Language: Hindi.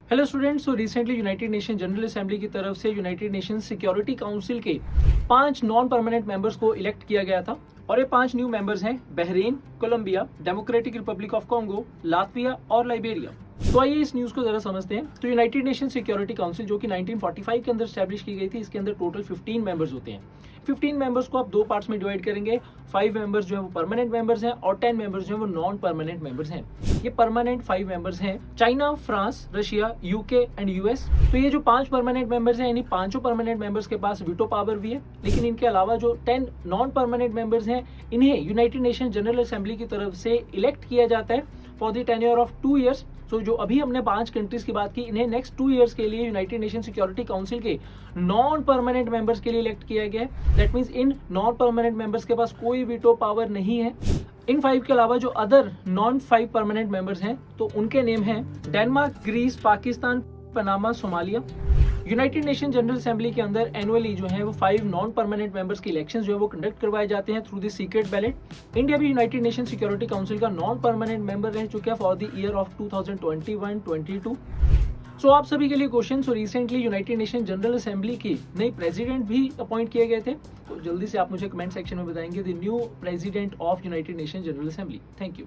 Hello students, so recently United Nation General Assembly की तरफ से यूनाइटेड नेशन सिक्योरिटी काउंसिल के 5 नॉन परमानेंट मेंबर्स को इलेक्ट किया गया था और ये 5 न्यू मेंबर्स हैं Bahrain, Colombia, Democratic Republic of Congo, Latvia और लाइबेरिया। तो आइए इस न्यूज को जरा समझते हैं। तो यूनाइटेड नेशन सिक्योरिटी काउंसिल जो कि 1945 के अंदर स्टैब्लिश की गई थी, इसके अंदर टोटल 15 मेंबर्स होते हैं। 15 मेंबर्स को आप दो पार्ट्स में डिवाइड करेंगे। 5 मेंबर्स जो है वो परमानेंट मेंबर्स हैं और 10 मेंबर्स जो है वो नॉन परमानेंट मेंबर्स हैं। ये परमानेंट 5 मेंबर्स हैं China, France, Russia, UK and US. तो ये जो 5 परमानेंट मेंबर्स हैं, इन्हीं पांचों परमानेंट मेंबर्स के पास वीटो पावर भी है, लेकिन इनके अलावा जो 10 नॉन परमानेंट मेंबर्स हैं, इन्हें यूनाइटेड नेशन जनरल असेंबली की तरफ से इलेक्ट किया जाता है for the tenure of 2 years. So जो अभी हमने 5 कंट्रीज की बात की, इन्हें नेक्स्ट 2 ईयर्स के लिए यूनाइटेड नेशन सिक्योरिटी काउंसिल के नॉन परमानेंट मेंबर्स के लिए इलेक्ट किया गया है। That means in non permanent members के पास कोई वीटो पावर नहीं है। इन 5 के अलावा जो अदर नॉन 5 परमानेंट मेंबर्स हैं, तो उनके नेम हैं Denmark, Greece, Pakistan, Panama, Somalia. United Nation General Assembly के अंदर एनुअली जो है वो 5 नॉन परमानेंट मेंबर्स के इलेक्शंस जो है वो कंडक्ट करवाए जाते हैं through the secret ballot. India भी यूनाइटेड नेशन सिक्योरिटी काउंसिल का नॉन परमानेंट मेंबर रह चुका है for the year of 2021-22। So आप सभी के लिए question, so recently United Nation General Assembly की नई प्रेसिडेंट भी अपॉइंट किए गए थे, तो जल्दी से आप मुझे कमेंट सेक्शन में बताएंगे the new president of United Nation General assembly. Thank you.